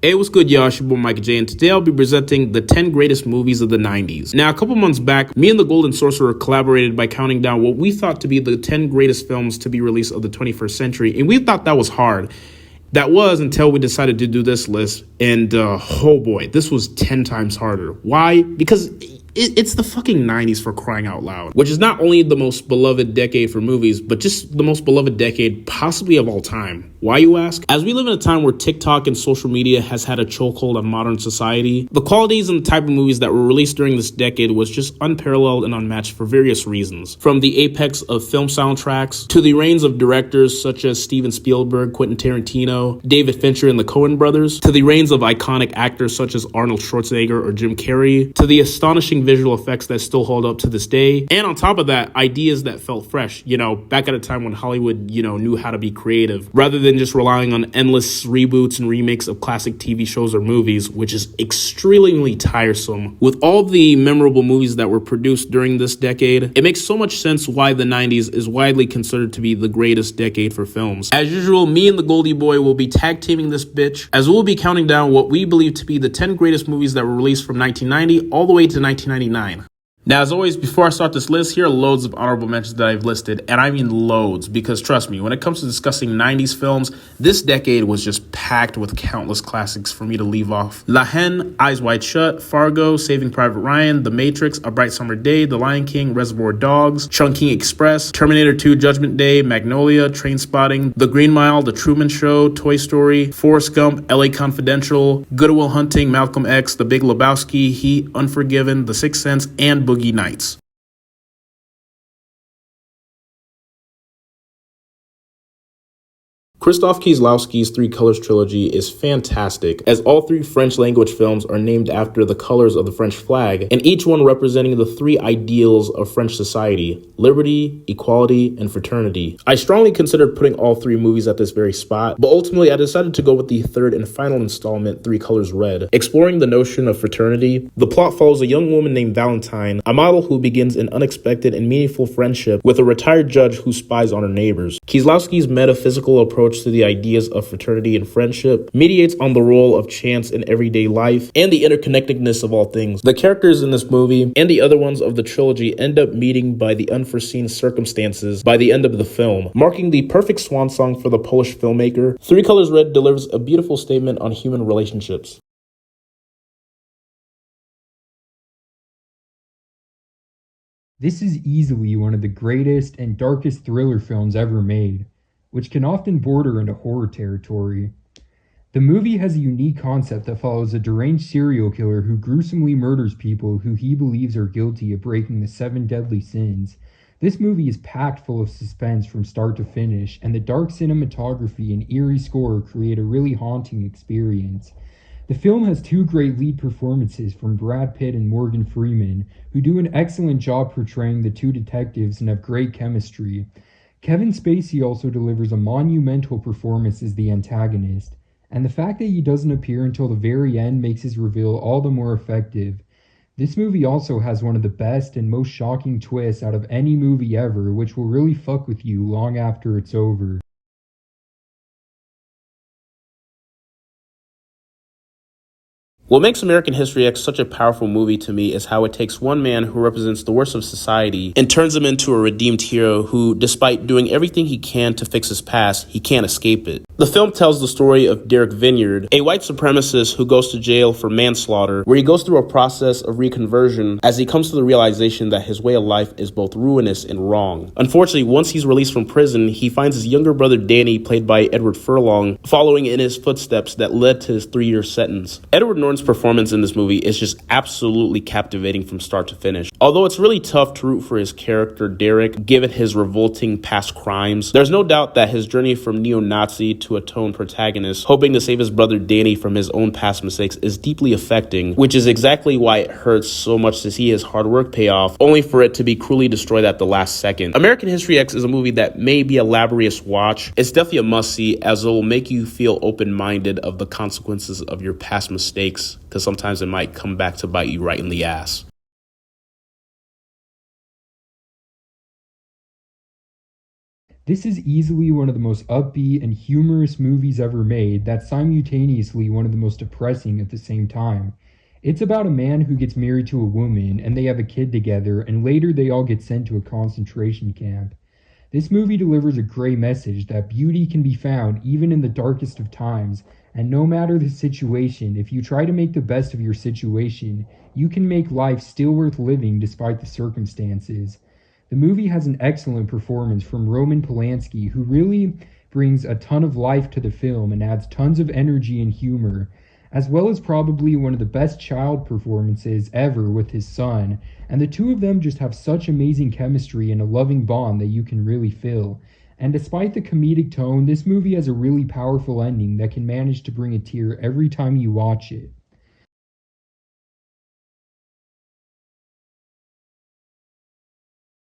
Hey, what's good, y'all? It's your boy Mike J, and today I'll be presenting the 10 greatest movies of the 90s. Now, a couple months back, me and the Golden Sorcerer collaborated by counting down what we thought to be the 10 greatest films to be released of the 21st century, and we thought that was hard. That was until we decided to do this list, and oh boy, this was 10 times harder. Why? Because it's the fucking 90s, for crying out loud, which is not only the most beloved decade for movies, but just the most beloved decade possibly of all time. Why, you ask? As we live in a time where TikTok and social media has had a chokehold on modern society, the qualities and the type of movies that were released during this decade was just unparalleled and unmatched for various reasons. From the apex of film soundtracks, to the reigns of directors such as Steven Spielberg, Quentin Tarantino, David Fincher, and the Coen brothers, to the reigns of iconic actors such as Arnold Schwarzenegger or Jim Carrey, to the astonishing visual effects that still hold up to this day, and on top of that, ideas that felt fresh, back at a time when Hollywood, knew how to be creative, rather than just relying on endless reboots and remakes of classic TV shows or movies, which is extremely tiresome. With all the memorable movies that were produced during this decade, it makes so much sense why the 90s is widely considered to be the greatest decade for films. As usual, me and the Goldie Boy will be tag teaming this bitch, as we'll be counting down what we believe to be the 10 greatest movies that were released from 1990 all the way to 1999. Now, as always, before I start this list, here are loads of honorable mentions that I've listed, and I mean loads, because trust me, when it comes to discussing 90s films, this decade was just packed with countless classics for me to leave off. La Haine, Eyes Wide Shut, Fargo, Saving Private Ryan, The Matrix, A Bright Summer Day, The Lion King, Reservoir Dogs, Chungking Express, Terminator 2, Judgment Day, Magnolia, Trainspotting, The Green Mile, The Truman Show, Toy Story, Forrest Gump, LA Confidential, Good Will Hunting, Malcolm X, The Big Lebowski, Heat, Unforgiven, The Sixth Sense, and Boogie Nights. Krzysztof Kieslowski's Three Colors trilogy is fantastic, as all three French-language films are named after the colors of the French flag, and each one representing the three ideals of French society: liberty, equality, and fraternity. I strongly considered putting all three movies at this very spot, but ultimately I decided to go with the third and final installment, Three Colors Red. Exploring the notion of fraternity, the plot follows a young woman named Valentine, a model who begins an unexpected and meaningful friendship with a retired judge who spies on her neighbors. Kieslowski's metaphysical approach to the ideas of fraternity and friendship mediates on the role of chance in everyday life and the interconnectedness of all things. The characters in this movie and the other ones of the trilogy end up meeting by the unforeseen circumstances by the end of the film, marking the perfect swan song for the Polish filmmaker. Three Colors Red delivers a beautiful statement on human relationships. This is easily one of the greatest and darkest thriller films ever made, which can often border into horror territory. The movie has a unique concept that follows a deranged serial killer who gruesomely murders people who he believes are guilty of breaking the 7 deadly sins. This movie is packed full of suspense from start to finish, and the dark cinematography and eerie score create a really haunting experience. The film has 2 great lead performances from Brad Pitt and Morgan Freeman, who do an excellent job portraying the 2 detectives and have great chemistry. Kevin Spacey also delivers a monumental performance as the antagonist, and the fact that he doesn't appear until the very end makes his reveal all the more effective. This movie also has one of the best and most shocking twists out of any movie ever, which will really fuck with you long after it's over. What makes American History X such a powerful movie to me is how it takes one man who represents the worst of society and turns him into a redeemed hero who, despite doing everything he can to fix his past, he can't escape it. The film tells the story of Derek Vineyard, a white supremacist who goes to jail for manslaughter, where he goes through a process of reconversion as he comes to the realization that his way of life is both ruinous and wrong. Unfortunately, once he's released from prison, he finds his younger brother Danny, played by Edward Furlong, following in his footsteps that led to his 3-year sentence. Edward Norton's performance in this movie is just absolutely captivating from start to finish. Although it's really tough to root for his character Derek, given his revolting past crimes, there's no doubt that his journey from neo-Nazi to atone protagonist, hoping to save his brother Danny from his own past mistakes, is deeply affecting, which is exactly why it hurts so much to see his hard work pay off, only for it to be cruelly destroyed at the last second. American History X is a movie that may be a laborious watch. It's definitely a must-see, as it will make you feel open-minded of the consequences of your past mistakes, because sometimes it might come back to bite you right in the ass. This is easily one of the most upbeat and humorous movies ever made that's simultaneously one of the most depressing at the same time. It's about a man who gets married to a woman and they have a kid together, and later they all get sent to a concentration camp. This movie delivers a great message that beauty can be found even in the darkest of times, and no matter the situation, if you try to make the best of your situation, you can make life still worth living despite the circumstances. The movie has an excellent performance from Roman Polanski, who really brings a ton of life to the film and adds tons of energy and humor, as well as probably one of the best child performances ever with his son. And the two of them just have such amazing chemistry and a loving bond that you can really feel. And despite the comedic tone, this movie has a really powerful ending that can manage to bring a tear every time you watch it.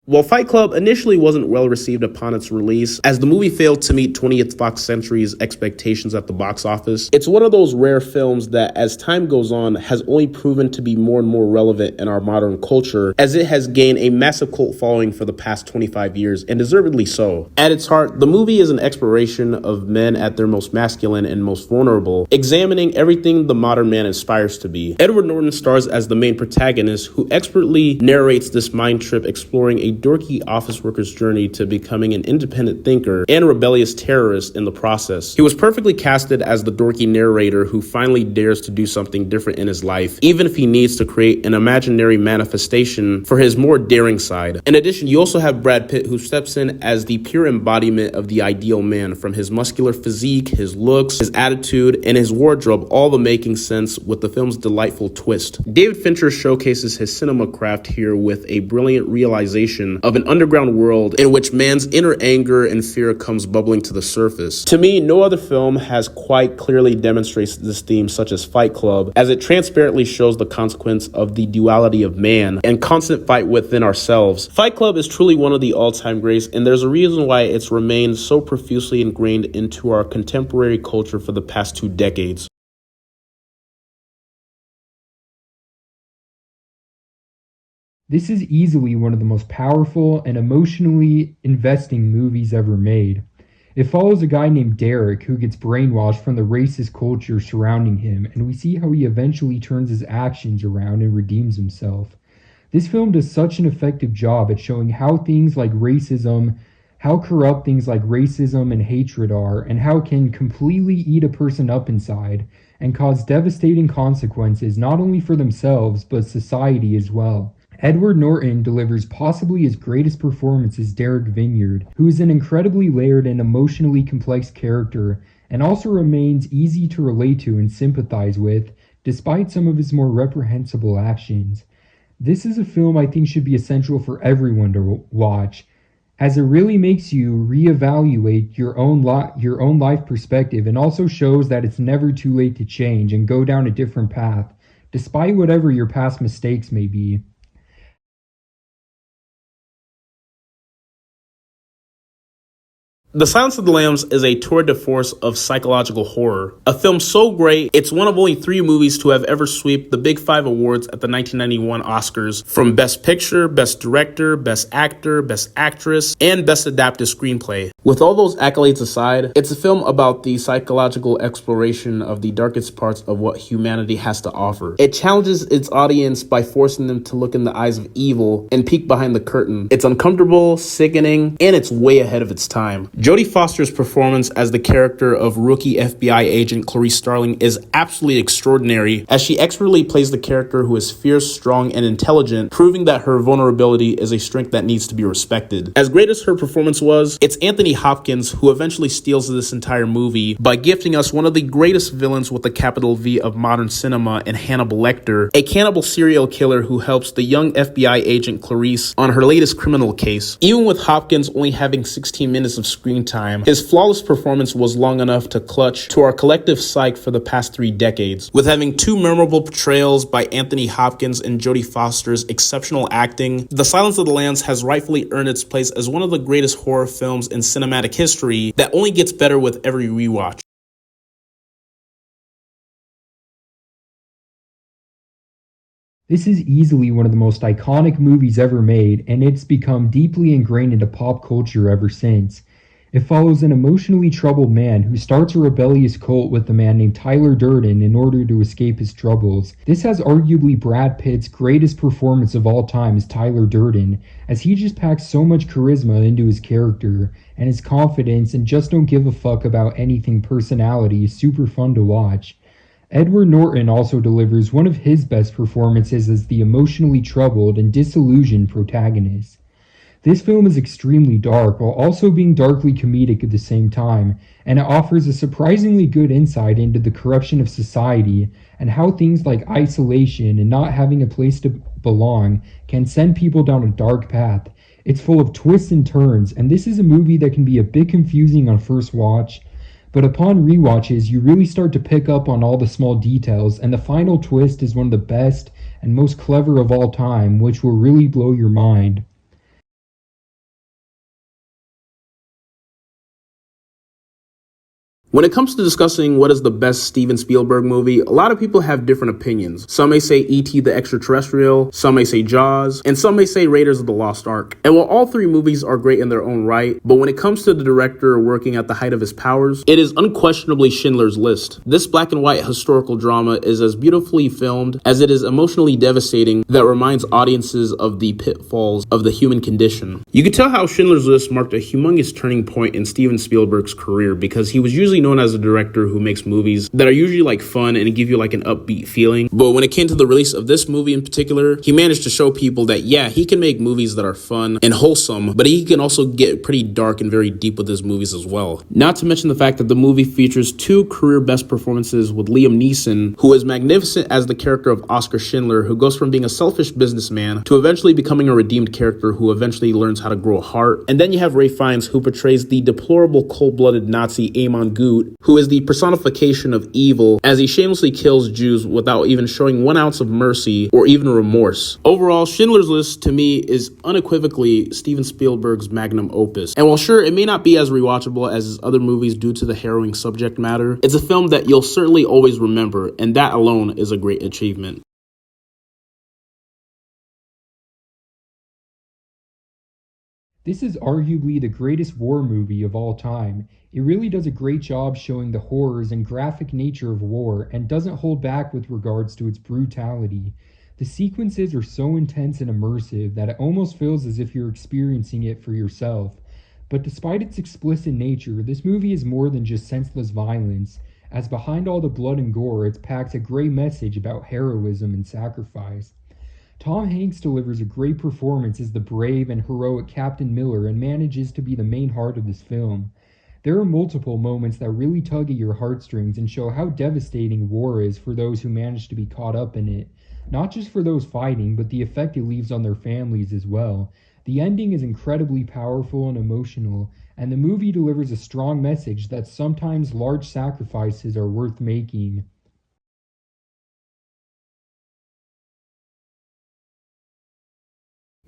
While Fight Club initially wasn't well received upon its release, as the movie failed to meet 20th Fox Century's expectations at the box office, it's one of those rare films that, as time goes on, has only proven to be more and more relevant in our modern culture, as it has gained a massive cult following for the past 25 years, and deservedly so. At its heart, the movie is an exploration of men at their most masculine and most vulnerable, examining everything the modern man aspires to be. Edward Norton stars as the main protagonist, who expertly narrates this mind trip exploring a dorky office worker's journey to becoming an independent thinker and rebellious terrorist in the process. He was perfectly casted as the dorky narrator who finally dares to do something different in his life, even if he needs to create an imaginary manifestation for his more daring side. In addition, you also have Brad Pitt, who steps in as the pure embodiment of the ideal man, from his muscular physique, his looks, his attitude, and his wardrobe, all the making sense with the film's delightful twist. David Fincher showcases his cinema craft here with a brilliant realization of an underground world in which man's inner anger and fear comes bubbling to the surface. To me, no other film has quite clearly demonstrated this theme such as Fight Club, as it transparently shows the consequence of the duality of man and constant fight within ourselves. Fight Club is truly one of the all-time greats, and there's a reason why it's remained so profusely ingrained into our contemporary culture for the past 2 decades. This is easily one of the most powerful and emotionally investing movies ever made. It follows a guy named Derek who gets brainwashed from the racist culture surrounding him, and we see how he eventually turns his actions around and redeems himself. This film does such an effective job at showing how things like racism, how corrupt things like racism and hatred are, and how it can completely eat a person up inside and cause devastating consequences not only for themselves but society as well. Edward Norton delivers possibly his greatest performance as Derek Vineyard, who is an incredibly layered and emotionally complex character, and also remains easy to relate to and sympathize with, despite some of his more reprehensible actions. This is a film I think should be essential for everyone to watch, as it really makes you reevaluate your own life perspective, and also shows that it's never too late to change and go down a different path, despite whatever your past mistakes may be. The Silence of the Lambs is a tour de force of psychological horror. A film so great, it's one of only 3 movies to have ever swept the Big 5 awards at the 1991 Oscars, from Best Picture, Best Director, Best Actor, Best Actress, and Best Adapted Screenplay. With all those accolades aside, it's a film about the psychological exploration of the darkest parts of what humanity has to offer. It challenges its audience by forcing them to look in the eyes of evil and peek behind the curtain. It's uncomfortable, sickening, and it's way ahead of its time. Jodie Foster's performance as the character of rookie FBI agent Clarice Starling is absolutely extraordinary, as she expertly plays the character who is fierce, strong, and intelligent, proving that her vulnerability is a strength that needs to be respected. As great as her performance was, it's Anthony Hopkins who eventually steals this entire movie by gifting us one of the greatest villains with a capital V of modern cinema in Hannibal Lecter, a cannibal serial killer who helps the young FBI agent Clarice on her latest criminal case. Even with Hopkins only having 16 minutes of screen time, his flawless performance was long enough to clutch to our collective psyche for the past 3 decades. With having 2 memorable portrayals by Anthony Hopkins and Jodie Foster's exceptional acting, The Silence of the Lambs has rightfully earned its place as one of the greatest horror films in cinematic history that only gets better with every rewatch. This is easily one of the most iconic movies ever made, and it's become deeply ingrained into pop culture ever since. It follows an emotionally troubled man who starts a rebellious cult with a man named Tyler Durden in order to escape his troubles. This has arguably Brad Pitt's greatest performance of all time as Tyler Durden, as he just packs so much charisma into his character, and his confidence and just don't give a fuck about anything personality is super fun to watch. Edward Norton also delivers one of his best performances as the emotionally troubled and disillusioned protagonist. This film is extremely dark while also being darkly comedic at the same time, and it offers a surprisingly good insight into the corruption of society and how things like isolation and not having a place to belong can send people down a dark path. It's full of twists and turns, and this is a movie that can be a bit confusing on first watch, but upon rewatches, you really start to pick up on all the small details, and the final twist is one of the best and most clever of all time, which will really blow your mind. When it comes to discussing what is the best Steven Spielberg movie, a lot of people have different opinions. Some may say E.T. the Extraterrestrial, some may say Jaws, and some may say Raiders of the Lost Ark. And while all three movies are great in their own right, but when it comes to the director working at the height of his powers, it is unquestionably Schindler's List. This black and white historical drama is as beautifully filmed as it is emotionally devastating that reminds audiences of the pitfalls of the human condition. You can tell how Schindler's List marked a humongous turning point in Steven Spielberg's career because he was usually known as a director who makes movies that are usually like fun and give you like an upbeat feeling. But when it came to the release of this movie in particular, he managed to show people that yeah, he can make movies that are fun and wholesome, but he can also get pretty dark and very deep with his movies as well. Not to mention the fact that the movie features two career best performances with Liam Neeson, who is magnificent as the character of Oscar Schindler, who goes from being a selfish businessman to eventually becoming a redeemed character who eventually learns how to grow a heart. And then you have Ralph Fiennes, who portrays the deplorable cold-blooded Nazi Amon Goot, who is the personification of evil as he shamelessly kills Jews without even showing 1 ounce of mercy or even remorse. Overall, Schindler's List to me is unequivocally Steven Spielberg's magnum opus. And while sure, it may not be as rewatchable as his other movies due to the harrowing subject matter, it's a film that you'll certainly always remember, and that alone is a great achievement. This is arguably the greatest war movie of all time. It really does a great job showing the horrors and graphic nature of war and doesn't hold back with regards to its brutality. The sequences are so intense and immersive that it almost feels as if you're experiencing it for yourself. But despite its explicit nature, this movie is more than just senseless violence, as behind all the blood and gore, it packs a great message about heroism and sacrifice. Tom Hanks delivers a great performance as the brave and heroic Captain Miller and manages to be the main heart of this film. There are multiple moments that really tug at your heartstrings and show how devastating war is for those who manage to be caught up in it. Not just for those fighting, but the effect it leaves on their families as well. The ending is incredibly powerful and emotional, and the movie delivers a strong message that sometimes large sacrifices are worth making.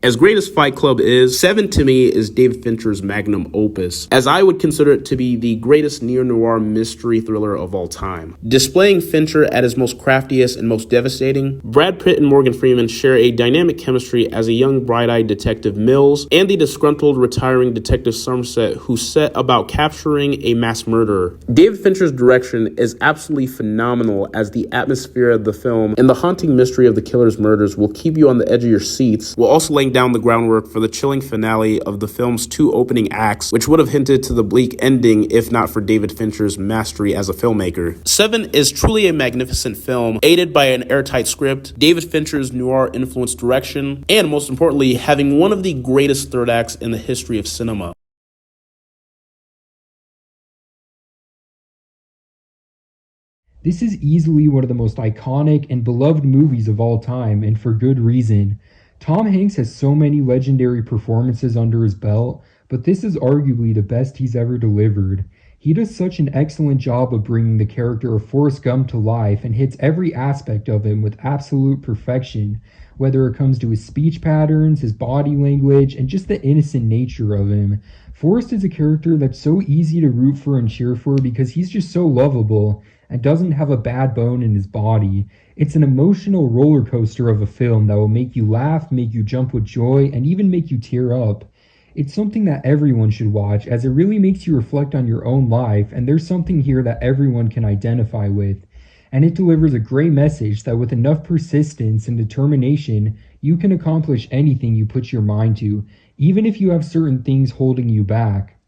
As great as Fight Club is, Seven to me is David Fincher's magnum opus, as I would consider it to be the greatest neo-noir mystery thriller of all time. Displaying Fincher at his most craftiest and most devastating, Brad Pitt and Morgan Freeman share a dynamic chemistry as a young bright-eyed detective Mills and the disgruntled retiring detective Somerset who set about capturing a mass murderer. David Fincher's direction is absolutely phenomenal as the atmosphere of the film and the haunting mystery of the killer's murders will keep you on the edge of your seats, while also laying down the groundwork for the chilling finale of the film's two opening acts, which would have hinted to the bleak ending if not for David Fincher's mastery as a filmmaker. Seven is truly a magnificent film, aided by an airtight script, David Fincher's noir-influenced direction, and most importantly, having one of the greatest third acts in the history of cinema. This is easily one of the most iconic and beloved movies of all time, and for good reason. Tom Hanks has so many legendary performances under his belt, but this is arguably the best he's ever delivered. He does such an excellent job of bringing the character of Forrest Gump to life and hits every aspect of him with absolute perfection, whether it comes to his speech patterns, his body language, and just the innocent nature of him. Forrest is a character that's so easy to root for and cheer for because he's just so lovable and doesn't have a bad bone in his body. It's an emotional roller coaster of a film that will make you laugh, make you jump with joy, and even make you tear up. It's something that everyone should watch as it really makes you reflect on your own life, and there's something here that everyone can identify with. And it delivers a great message that with enough persistence and determination, you can accomplish anything you put your mind to, even if you have certain things holding you back.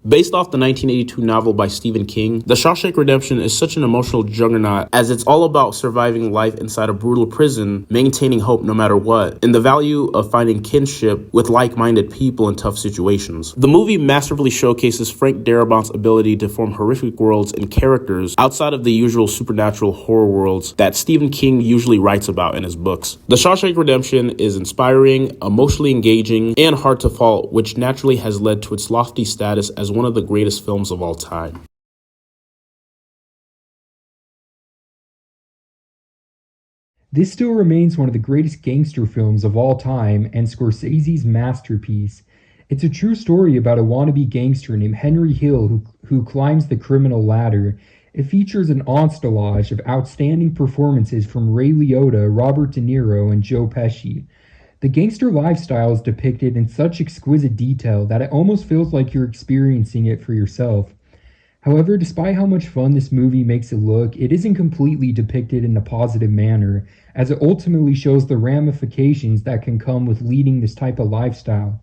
Based off the 1982 novel by Stephen King, The Shawshank Redemption is such an emotional juggernaut as it's all about surviving life inside a brutal prison, maintaining hope no matter what, and the value of finding kinship with like-minded people in tough situations. The movie masterfully showcases Frank Darabont's ability to form horrific worlds and characters outside of the usual supernatural horror worlds that Stephen King usually writes about in his books. The Shawshank Redemption is inspiring, emotionally engaging, and hard to follow, which naturally has led to its lofty status as one of the greatest films of all time. This still remains one of the greatest gangster films of all time and Scorsese's masterpiece. It's a true story about a wannabe gangster named Henry Hill who climbs the criminal ladder. It features an entourage of outstanding performances from Ray Liotta, Robert De Niro, and Joe Pesci. The gangster lifestyle is depicted in such exquisite detail that it almost feels like you're experiencing it for yourself. However, despite how much fun this movie makes it look, it isn't completely depicted in a positive manner, as it ultimately shows the ramifications that can come with leading this type of lifestyle.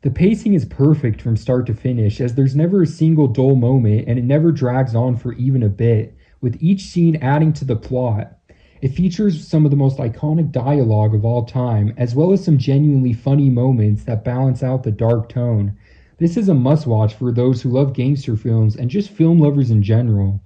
The pacing is perfect from start to finish, as there's never a single dull moment and it never drags on for even a bit, with each scene adding to the plot. It features some of the most iconic dialogue of all time, as well as some genuinely funny moments that balance out the dark tone. This is a must-watch for those who love gangster films and just film lovers in general.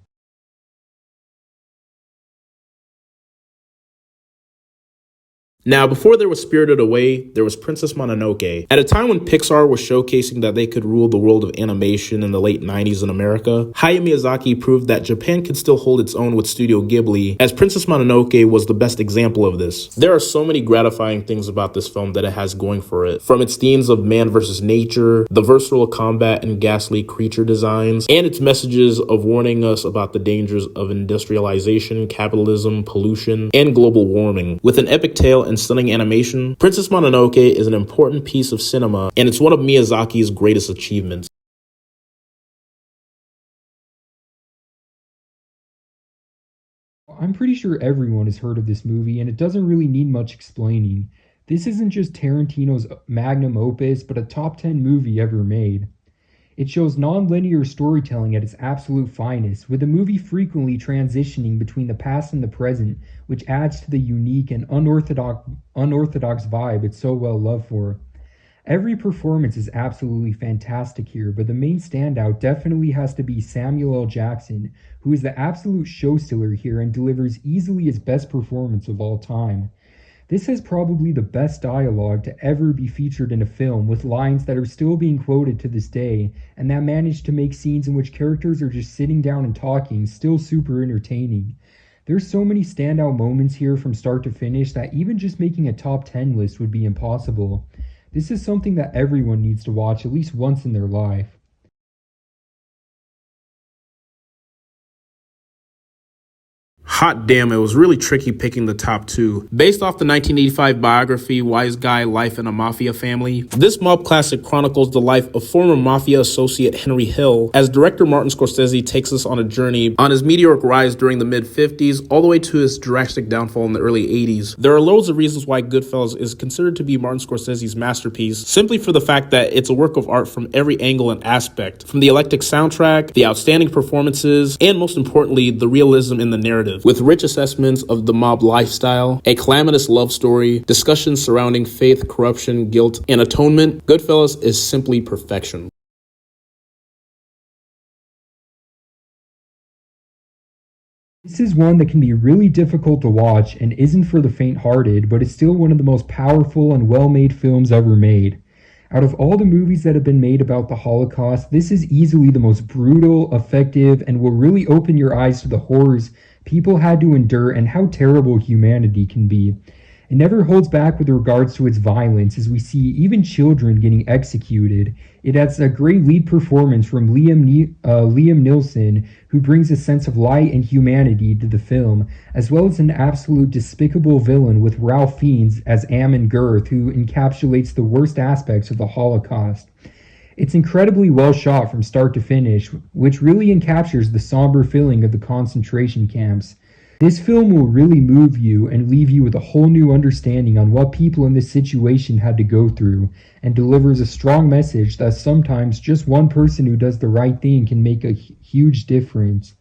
Now, before there was Spirited Away, there was Princess Mononoke. At a time when Pixar was showcasing that they could rule the world of animation in the late 90s in America, Hayao Miyazaki proved that Japan could still hold its own with Studio Ghibli, as Princess Mononoke was the best example of this. There are so many gratifying things about this film that it has going for it, from its themes of man versus nature, the versatile combat and ghastly creature designs, and its messages of warning us about the dangers of industrialization, capitalism, pollution, and global warming. With an epic tale and stunning animation, Princess Mononoke is an important piece of cinema, and it's one of Miyazaki's greatest achievements. I'm pretty sure everyone has heard of this movie, and it doesn't really need much explaining. This isn't just Tarantino's magnum opus, but a top 10 movie ever made. It shows non-linear storytelling at its absolute finest, with the movie frequently transitioning between the past and the present, which adds to the unique and unorthodox vibe it's so well loved for. Every performance is absolutely fantastic here, but the main standout definitely has to be Samuel L. Jackson, who is the absolute show stealer here and delivers easily his best performance of all time. This has probably the best dialogue to ever be featured in a film, with lines that are still being quoted to this day, and that managed to make scenes in which characters are just sitting down and talking still super entertaining. There's so many standout moments here from start to finish that even just making a top 10 list would be impossible. This is something that everyone needs to watch at least once in their life. Hot damn, it was really tricky picking the top two. Based off the 1985 biography, Wise Guy, Life in a Mafia Family, this mob classic chronicles the life of former mafia associate Henry Hill, as director Martin Scorsese takes us on a journey on his meteoric rise during the mid-50s all the way to his drastic downfall in the early 80s. There are loads of reasons why Goodfellas is considered to be Martin Scorsese's masterpiece, simply for the fact that it's a work of art from every angle and aspect, from the eclectic soundtrack, the outstanding performances, and most importantly, the realism in the narrative. With rich assessments of the mob lifestyle, a calamitous love story, discussions surrounding faith, corruption, guilt, and atonement, Goodfellas is simply perfection. This is one that can be really difficult to watch and isn't for the faint-hearted, but is still one of the most powerful and well-made films ever made. Out of all the movies that have been made about the Holocaust, this is easily the most brutal, effective, and will really open your eyes to the horrors people had to endure and how terrible humanity can be. It never holds back with regards to its violence, as we see even children getting executed. It has a great lead performance from Liam Neeson, who brings a sense of light and humanity to the film, as well as an absolute despicable villain with Ralph Fiennes as Ammon Girth, who encapsulates the worst aspects of the Holocaust. It's incredibly well shot from start to finish, which really encaptures the somber feeling of the concentration camps. This film will really move you and leave you with a whole new understanding on what people in this situation had to go through, and delivers a strong message that sometimes just one person who does the right thing can make a huge difference.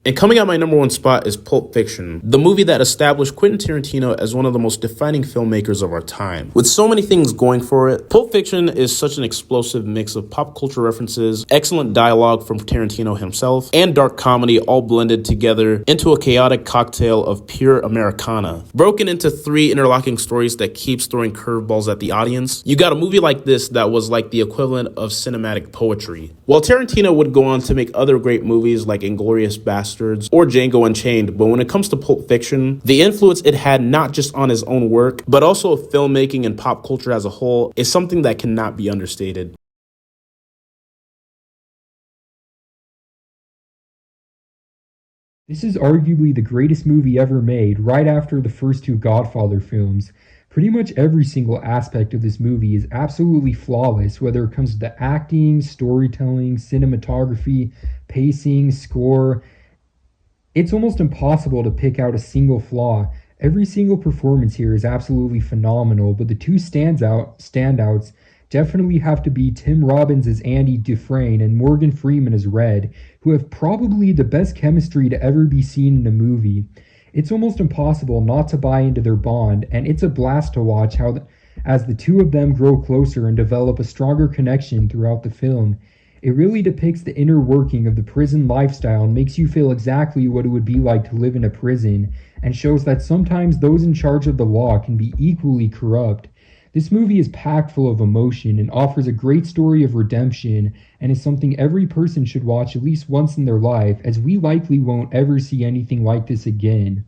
And coming at my number one spot is Pulp Fiction, the movie that established Quentin Tarantino as one of the most defining filmmakers of our time. With so many things going for it, Pulp Fiction is such an explosive mix of pop culture references, excellent dialogue from Tarantino himself, and dark comedy all blended together into a chaotic cocktail of pure Americana. Broken into 3 interlocking stories that keeps throwing curveballs at the audience, you got a movie like this that was like the equivalent of cinematic poetry. While Tarantino would go on to make other great movies like Inglourious Basterds or Django Unchained, but when it comes to Pulp Fiction, the influence it had not just on his own work, but also of filmmaking and pop culture as a whole is something that cannot be understated. This is arguably the greatest movie ever made, right after the first 2 Godfather films. Pretty much every single aspect of this movie is absolutely flawless, whether it comes to the acting, storytelling, cinematography, pacing, score. It's almost impossible to pick out a single flaw. Every single performance here is absolutely phenomenal, but the 2 standouts definitely have to be Tim Robbins as Andy Dufresne and Morgan Freeman as Red, who have probably the best chemistry to ever be seen in a movie. It's almost impossible not to buy into their bond, and it's a blast to watch as the 2 of them grow closer and develop a stronger connection throughout the film. It really depicts the inner working of the prison lifestyle and makes you feel exactly what it would be like to live in a prison, and shows that sometimes those in charge of the law can be equally corrupt. This movie is packed full of emotion and offers a great story of redemption, and is something every person should watch at least once in their life, as we likely won't ever see anything like this again.